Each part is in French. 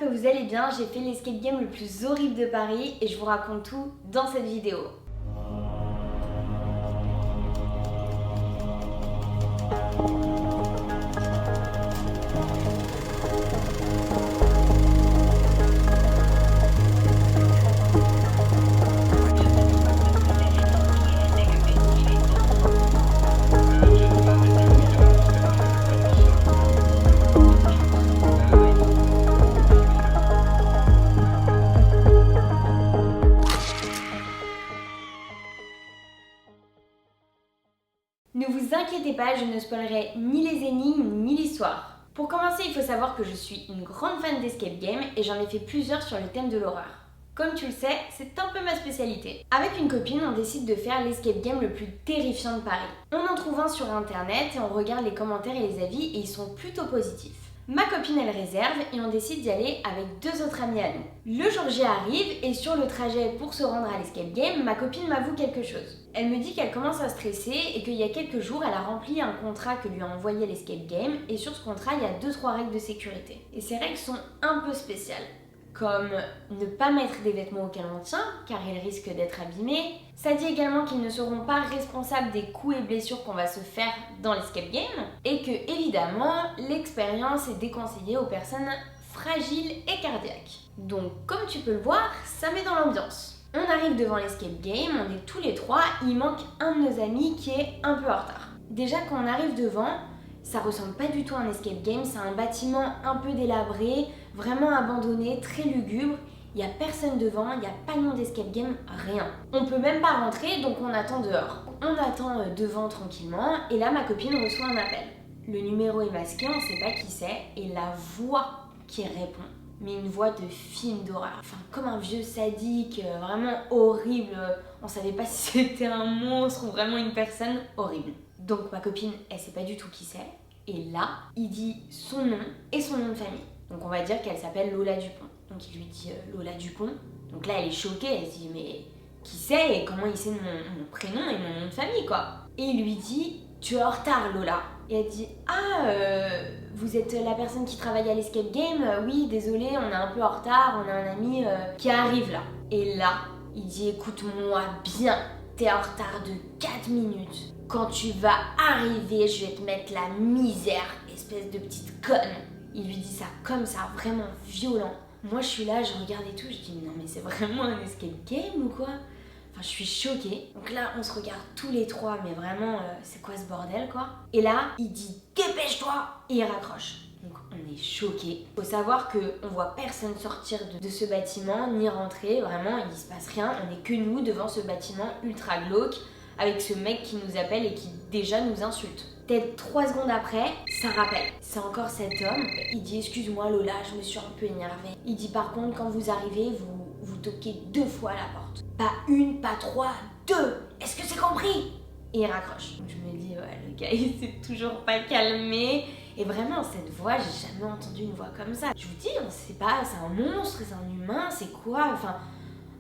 que vous allez bien, j'ai fait l'escape game le plus horrible de Paris et je vous raconte tout dans cette vidéo. Ne vous inquiétez pas, je ne spoilerai ni les énigmes ni l'histoire. Pour commencer, il faut savoir que je suis une grande fan d'escape game et j'en ai fait plusieurs sur le thème de l'horreur. Comme tu le sais, c'est un peu ma spécialité. Avec une copine, on décide de faire l'escape game le plus terrifiant de Paris. On en trouve un sur internet et on regarde les commentaires et les avis et ils sont plutôt positifs. Ma copine elle réserve et on décide d'y aller avec deux autres amis à nous. Le jour J arrive et sur le trajet pour se rendre à l'escape game, ma copine m'avoue quelque chose. Elle me dit qu'elle commence à stresser et qu'il y a quelques jours elle a rempli un contrat que lui a envoyé l'escape game et sur ce contrat il y a 2-3 règles de sécurité. Et ces règles sont un peu spéciales. Comme ne pas mettre des vêtements auxquels on tient, car ils risquent d'être abîmés. Ça dit également qu'ils ne seront pas responsables des coups et blessures qu'on va se faire dans l'escape game. Et que, évidemment, l'expérience est déconseillée aux personnes fragiles et cardiaques. Donc, comme tu peux le voir, ça met dans l'ambiance. On arrive devant l'escape game, on est tous les trois, il manque un de nos amis qui est un peu en retard. Déjà, quand on arrive devant, ça ressemble pas du tout à un escape game, c'est un bâtiment un peu délabré, vraiment abandonné, très lugubre. Il n'y a personne devant, il n'y a pas de nom d'escape game, rien. On peut même pas rentrer, donc on attend dehors. On attend devant tranquillement, et là ma copine reçoit un appel. Le numéro est masqué, on sait pas qui c'est, et la voix qui répond, mais une voix de film d'horreur. Enfin, comme un vieux sadique, vraiment horrible. On savait pas si c'était un monstre ou vraiment une personne horrible. Donc ma copine, elle sait pas du tout qui c'est. Et là, il dit son nom et son nom de famille. Donc on va dire qu'elle s'appelle Lola Dupont. Donc il lui dit Lola Dupont. Donc là, elle est choquée, elle se dit mais qui c'est et comment il sait mon prénom et mon nom de famille quoi. Et il lui dit tu es en retard Lola. Et elle dit vous êtes la personne qui travaille à l'escape game. Oui, désolé, on est un peu en retard, on a un ami qui arrive là. Et là, il dit écoute-moi bien, t'es en retard de 4 minutes. Quand tu vas arriver, je vais te mettre la misère, espèce de petite conne. Il lui dit ça comme ça, vraiment violent. Moi je suis là, je regarde et tout, je dis non mais c'est vraiment un escape game ou quoi? Enfin je suis choquée. Donc là on se regarde tous les trois, mais vraiment c'est quoi ce bordel quoi? Et là il dit dépêche-toi et il raccroche. Donc on est choqués. Faut savoir qu'on voit personne sortir de ce bâtiment, ni rentrer, vraiment il se passe rien. On est que nous devant ce bâtiment ultra glauque, avec ce mec qui nous appelle et qui déjà nous insulte. Peut-être 3 secondes après, ça rappelle. C'est encore cet homme. Il dit excuse-moi Lola, je me suis un peu énervée. Il dit par contre quand vous arrivez, vous toquez 2 fois à la porte. Pas une, pas 3, 2. Est-ce que c'est compris? Et il raccroche. Donc je me dis ouais le gars il s'est toujours pas calmé. Et vraiment cette voix, j'ai jamais entendu une voix comme ça. Je vous dis, on sait pas, c'est un monstre, c'est un humain, c'est quoi? Enfin,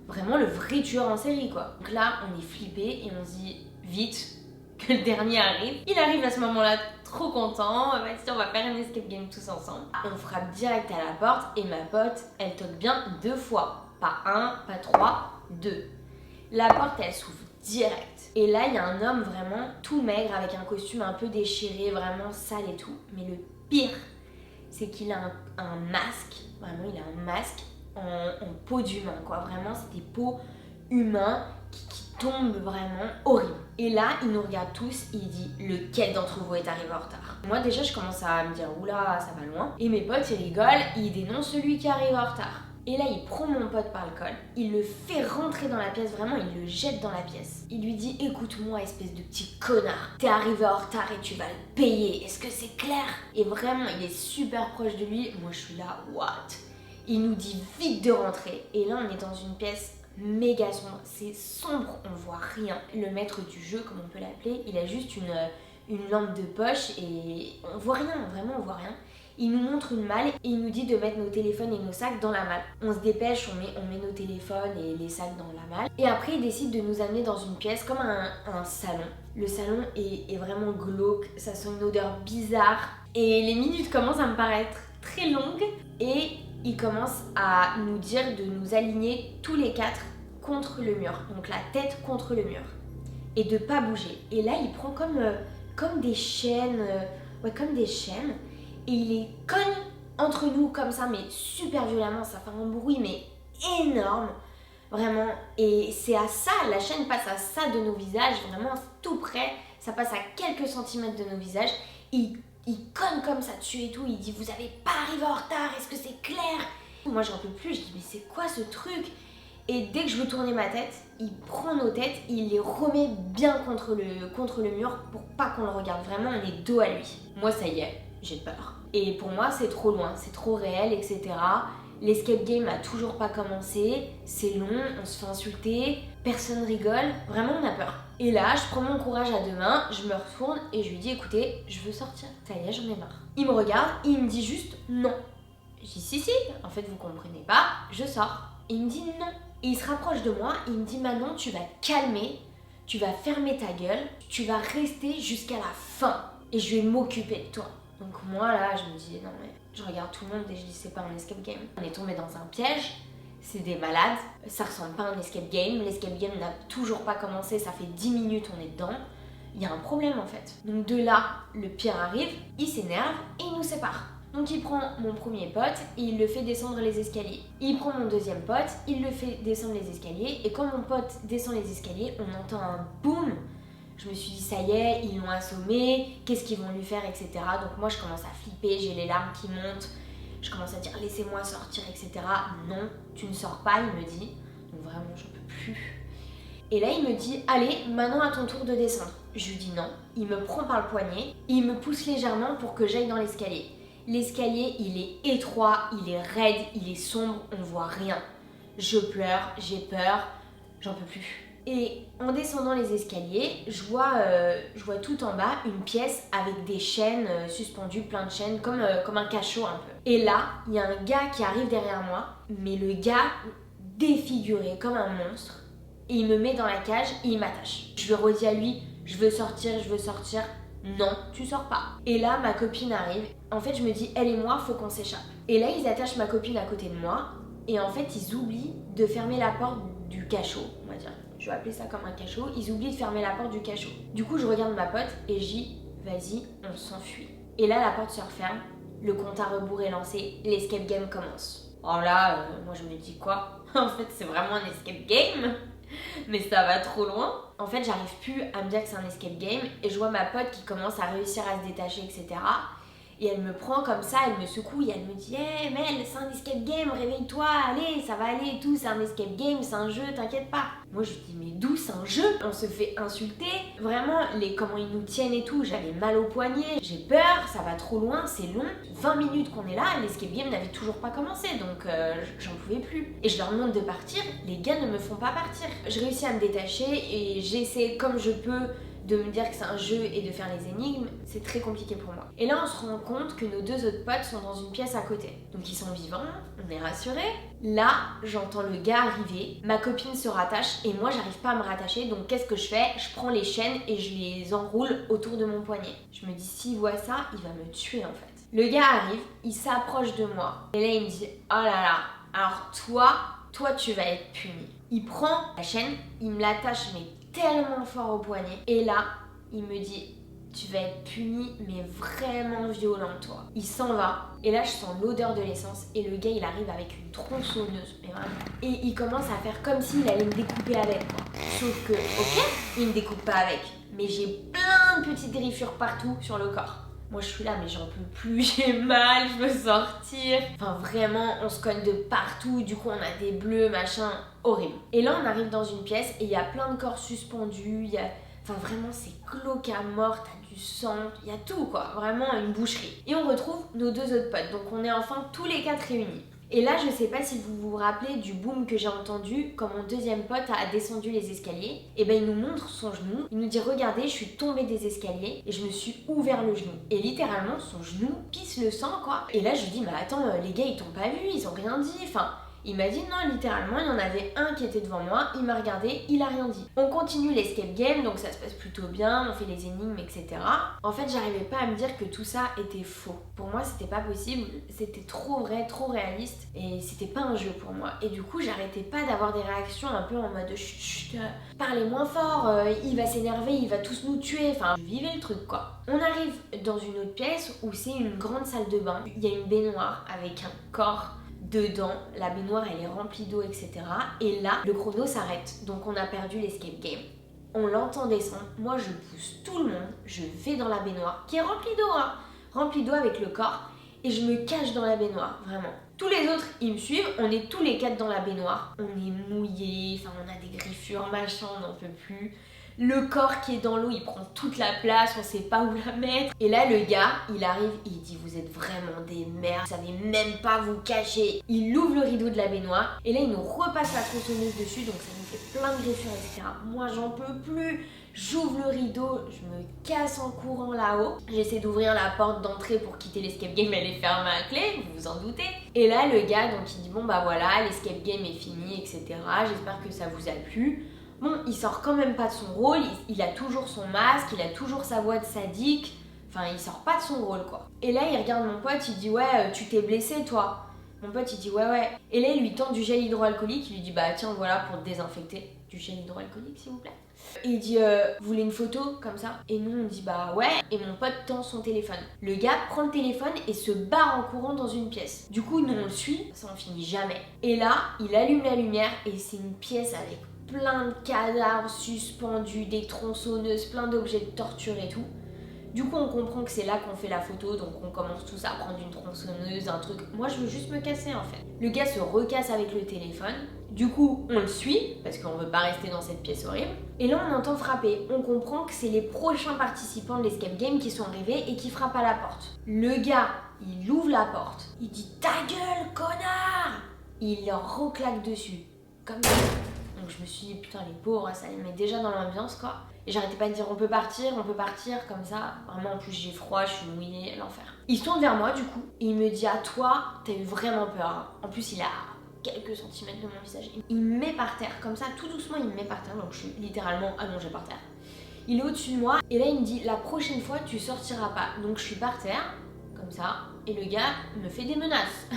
vraiment le vrai tueur en série quoi. Donc là on est flippé et on se dit vite que le dernier arrive. Il arrive à ce moment-là trop content, on va faire un escape game tous ensemble. On frappe direct à la porte et ma pote elle toque bien 2 fois. Pas 1, pas 3, 2. La porte elle s'ouvre direct. Et là il y a un homme vraiment tout maigre avec un costume un peu déchiré, vraiment sale et tout. Mais le pire c'est qu'il a un masque, vraiment il a un masque en peau d'humain quoi, vraiment c'est des peaux humains qui tombent vraiment horrible. Et là il nous regarde tous et il dit lequel d'entre vous est arrivé en retard. Moi déjà je commence à me dire oula ça va loin. Et mes potes ils rigolent, ils dénoncent celui qui arrive en retard. Et là il prend mon pote par le col, il le fait rentrer dans la pièce, vraiment il le jette dans la pièce. Il lui dit écoute-moi espèce de petit connard, t'es arrivé en retard et tu vas le payer, est-ce que c'est clair? Et vraiment il est super proche de lui, moi je suis là what? Il nous dit vite de rentrer. Et là on est dans une pièce méga sombre, c'est sombre, on voit rien. Le maître du jeu comme on peut l'appeler, il a juste une lampe de poche et on voit rien, vraiment on voit rien. Il nous montre une malle et il nous dit de mettre nos téléphones et nos sacs dans la malle. On se dépêche, on met nos téléphones et les sacs dans la malle. Et après, il décide de nous amener dans une pièce comme un salon. Le salon est vraiment glauque, ça sent une odeur bizarre. Et les minutes commencent à me paraître très longues. Et il commence à nous dire de nous aligner tous les 4 contre le mur, donc la tête contre le mur, et de pas bouger. Et là, il prend comme des chaînes, comme des chaînes, et il les cogne entre nous comme ça, mais super violemment, ça fait un bruit mais énorme, vraiment. Et c'est à ça, la chaîne passe à ça de nos visages, vraiment tout près, ça passe à quelques centimètres de nos visages. Il cogne comme ça dessus et tout, il dit vous avez pas arrivé en retard, est-ce que c'est clair? Moi j'en peux plus, je dis mais c'est quoi ce truc? Et dès que je veux tourner ma tête, il prend nos têtes, il les remet bien contre le mur pour pas qu'on le regarde, vraiment on est dos à lui. Moi ça y est, j'ai peur. Et pour moi c'est trop loin, c'est trop réel, etc. L'escape game a toujours pas commencé, c'est long, on se fait insulter, personne rigole, vraiment on a peur. Et là, je prends mon courage à 2 mains, je me retourne et je lui dis écoutez, je veux sortir, ça y est, j'en ai marre. Il me regarde, il me dit juste non. Je dis si, en fait vous comprenez pas, je sors. Et il me dit non. Et il se rapproche de moi, il me dit Manon, tu vas te calmer, tu vas fermer ta gueule, tu vas rester jusqu'à la fin et je vais m'occuper de toi. Donc moi là, je me dis non mais je regarde tout le monde et je dis c'est pas un escape game. On est tombé dans un piège, c'est des malades, ça ressemble pas à un escape game, l'escape game n'a toujours pas commencé, ça fait 10 minutes on est dedans. Il y a un problème en fait. Donc de là, le pire arrive, il s'énerve et il nous sépare. Donc il prend mon premier pote et il le fait descendre les escaliers. Il prend mon deuxième pote, il le fait descendre les escaliers et quand mon pote descend les escaliers, on entend un boum. Je me suis dit ça y est, ils l'ont assommé, qu'est-ce qu'ils vont lui faire, etc. Donc moi je commence à flipper, j'ai les larmes qui montent. Je commence à dire laissez-moi sortir, etc. Non, tu ne sors pas, il me dit. Donc vraiment j'en peux plus. Et là il me dit allez, maintenant à ton tour de descendre. Je lui dis non, il me prend par le poignet, il me pousse légèrement pour que j'aille dans l'escalier. L'escalier, il est étroit, il est raide, il est sombre, on voit rien. Je pleure, j'ai peur, j'en peux plus. Et en descendant les escaliers, je vois tout en bas une pièce avec des chaînes suspendues, plein de chaînes, comme un cachot un peu. Et là, il y a un gars qui arrive derrière moi, mais le gars défiguré comme un monstre. Et il me met dans la cage et il m'attache. Je lui redis à lui, je veux sortir. Non, tu sors pas. Et là, ma copine arrive. En fait, je me dis, elle et moi, faut qu'on s'échappe. Et là, ils attachent ma copine à côté de moi. Et en fait, ils oublient de fermer la porte du cachot, on va dire. Je vais appeler ça comme un cachot. Ils oublient de fermer la porte du cachot. Du coup, je regarde ma pote et je dis, vas-y, on s'enfuit. Et là, la porte se referme. Le compte à rebours est lancé. L'escape game commence. Alors là, moi, je me dis quoi? En fait, c'est vraiment un escape game. Mais ça va trop loin. En fait, j'arrive plus à me dire que c'est un escape game et je vois ma pote qui commence à réussir à se détacher, etc. Et elle me prend comme ça, elle me secoue et elle me dit hey Mel, c'est un escape game, réveille-toi, allez, ça va aller et tout, c'est un escape game, c'est un jeu, t'inquiète pas. Moi je dis mais d'où c'est un jeu? On se fait insulter, vraiment, comment ils nous tiennent et tout, j'avais mal au poignet, j'ai peur, ça va trop loin, c'est long. 20 minutes qu'on est là et l'escape game n'avait toujours pas commencé, donc j'en pouvais plus. Et je leur demande de partir, les gars ne me font pas partir. Je réussis à me détacher et j'essaie comme je peux de me dire que c'est un jeu et de faire les énigmes, c'est très compliqué pour moi. Et là, on se rend compte que nos 2 autres potes sont dans une pièce à côté. Donc ils sont vivants, on est rassurés. Là, j'entends le gars arriver, ma copine se rattache et moi, j'arrive pas à me rattacher. Donc qu'est-ce que je fais? Je prends les chaînes et je les enroule autour de mon poignet. Je me dis, s'il voit ça, il va me tuer en fait. Le gars arrive, il s'approche de moi. Et là, il me dit, oh là là, alors toi, tu vas être puni. Il prend la chaîne, il me l'attache mais tellement fort au poignet. Et là, il me dit, tu vas être puni, mais vraiment violent, toi. Il s'en va. Et là, je sens l'odeur de l'essence. Et le gars, il arrive avec une tronçonneuse. Mais vraiment. Et il commence à faire comme s'il allait me découper avec, quoi. Sauf que, ok, il me découpe pas avec. Mais j'ai plein de petites griffures partout sur le corps. Moi je suis là mais j'en peux plus, j'ai mal, je veux sortir. Enfin vraiment, on se cogne de partout, du coup on a des bleus, machin, horrible. Et là on arrive dans une pièce et il y a plein de corps suspendus, enfin vraiment c'est glauque à mort, t'as du sang, il y a tout quoi, vraiment une boucherie. Et on retrouve nos 2 autres potes, donc on est enfin tous les 4 réunis. Et là, je sais pas si vous vous rappelez du boom que j'ai entendu quand mon deuxième pote a descendu les escaliers. Et ben il nous montre son genou, il nous dit regardez, je suis tombée des escaliers et je me suis ouvert le genou. Et littéralement, son genou pisse le sang quoi. Et là, je lui dis mais attends, les gars ils t'ont pas vu, ils ont rien dit, enfin Il m'a dit non, littéralement, il y en avait un qui était devant moi, il m'a regardé, il a rien dit. On continue l'escape game, donc ça se passe plutôt bien, on fait les énigmes, etc. En fait, j'arrivais pas à me dire que tout ça était faux. Pour moi, c'était pas possible, c'était trop vrai, trop réaliste, et c'était pas un jeu pour moi. Et du coup, j'arrêtais pas d'avoir des réactions un peu en mode chut, chut, parlez moins fort, il va s'énerver, il va tous nous tuer. Enfin, je vivais le truc quoi. On arrive dans une autre pièce où c'est une grande salle de bain. Il y a une baignoire avec un corps dedans, la baignoire elle est remplie d'eau, etc. Et là, le chrono s'arrête, donc on a perdu l'escape game. On l'entend descendre, moi je pousse tout le monde, je vais dans la baignoire, qui est remplie d'eau, hein, remplie d'eau avec le corps, et je me cache dans la baignoire, vraiment. Tous les autres, ils me suivent, on est tous les 4 dans la baignoire, on est mouillés, enfin on a des griffures, machin, on n'en peut plus. Le corps qui est dans l'eau, il prend toute la place, on sait pas où la mettre. Et là, le gars, il arrive, il dit vous êtes vraiment des merdes, vous savez même pas vous cacher. Il ouvre le rideau de la baignoire et là, il nous repasse la tronçonneuse dessus, donc ça nous fait plein de griffures, etc. Moi, j'en peux plus. J'ouvre le rideau, je me casse en courant là-haut. J'essaie d'ouvrir la porte d'entrée pour quitter l'escape game, elle est fermée à clé, vous vous en doutez. Et là, le gars, donc il dit bon bah voilà, l'escape game est fini, etc. J'espère que ça vous a plu. Bon, il sort quand même pas de son rôle, il a toujours son masque, il a toujours sa voix de sadique, enfin il sort pas de son rôle quoi. Et là il regarde mon pote, il dit ouais tu t'es blessé toi. Mon pote il dit ouais. Et là il lui tend du gel hydroalcoolique, il lui dit bah tiens voilà pour te désinfecter, du gel hydroalcoolique s'il vous plaît. Et il dit vous voulez une photo comme ça? Et nous on dit bah ouais, et mon pote tend son téléphone. Le gars prend le téléphone et se barre en courant dans une pièce. Du coup nous on le suit, ça en finit jamais. Et là il allume la lumière et c'est une pièce avec plein de cadavres suspendus, des tronçonneuses, plein d'objets de torture et tout. Du coup, on comprend que c'est là qu'on fait la photo, donc on commence tous à prendre une tronçonneuse, un truc. Moi, je veux juste me casser en fait. Le gars se recasse avec le téléphone. Du coup, on le suit, parce qu'on veut pas rester dans cette pièce horrible. Et là, on entend frapper. On comprend que c'est les prochains participants de l'escape game qui sont arrivés et qui frappent à la porte. Le gars, il ouvre la porte. Il dit « Ta gueule, connard !» Il leur reclaque dessus. Comme ça. Donc je me suis dit putain les pauvres, ça les met déjà dans l'ambiance quoi. Et j'arrêtais pas de dire on peut partir comme ça. Vraiment en plus j'ai froid, je suis mouillée, l'enfer. Il se tourne vers moi du coup et il me dit à toi t'as eu vraiment peur. Hein. En plus il a quelques centimètres de mon visage. Il me met par terre comme ça, tout doucement il me met par terre, donc je suis littéralement allongée par terre. Il est au-dessus de moi et là il me dit la prochaine fois tu sortiras pas. Donc je suis par terre comme ça. Et le gars me fait des menaces.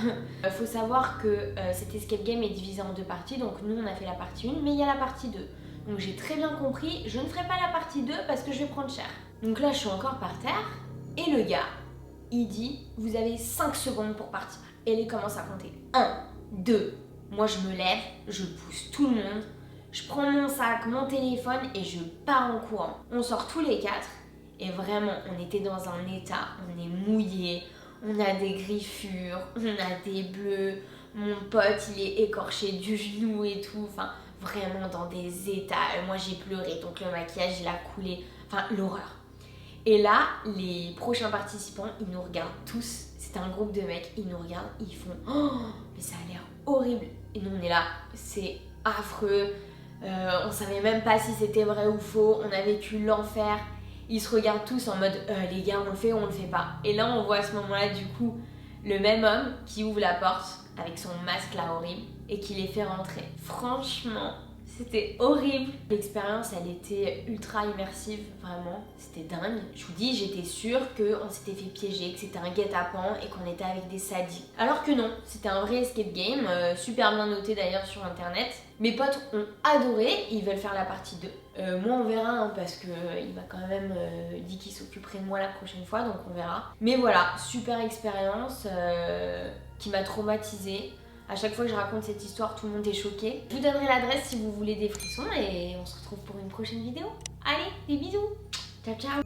Faut savoir que cet escape game est divisé en 2 parties, donc nous on a fait la partie 1, mais il y a la partie 2. Donc j'ai très bien compris, je ne ferai pas la partie 2 parce que je vais prendre cher. Donc là je suis encore par terre, et le gars, il dit, vous avez 5 secondes pour partir. Et il commence à compter. 1, 2, moi je me lève, je pousse tout le monde, je prends mon sac, mon téléphone et je pars en courant. On sort tous les 4, et vraiment on était dans un état, on est mouillé. On a des griffures, on a des bleus, mon pote il est écorché du genou et tout, enfin vraiment dans des états, moi j'ai pleuré donc le maquillage il a coulé, enfin l'horreur. Et là les prochains participants ils nous regardent tous, c'était un groupe de mecs, ils nous regardent, ils font oh mais ça a l'air horrible et nous on est là, c'est affreux, on savait même pas si c'était vrai ou faux, on a vécu l'enfer. Ils se regardent tous en mode les gars on le fait ou on le fait pas. Et là on voit à ce moment-là du coup le même homme qui ouvre la porte avec son masque là horrible et qui les fait rentrer. Franchement c'était horrible. L'expérience elle était ultra immersive, vraiment, c'était dingue. Je vous dis j'étais sûre qu'on s'était fait piéger, que c'était un guet-apens et qu'on était avec des sadiques. Alors que non, c'était un vrai escape game, super bien noté d'ailleurs sur internet. Mes potes ont adoré, ils veulent faire la partie 2. Moi on verra hein, parce que il m'a quand même dit qu'il s'occuperait de moi la prochaine fois, donc on verra. Mais voilà, super expérience qui m'a traumatisée. À chaque fois que je raconte cette histoire, tout le monde est choqué. Je vous donnerai l'adresse si vous voulez des frissons et on se retrouve pour une prochaine vidéo. Allez, des bisous. Ciao ciao.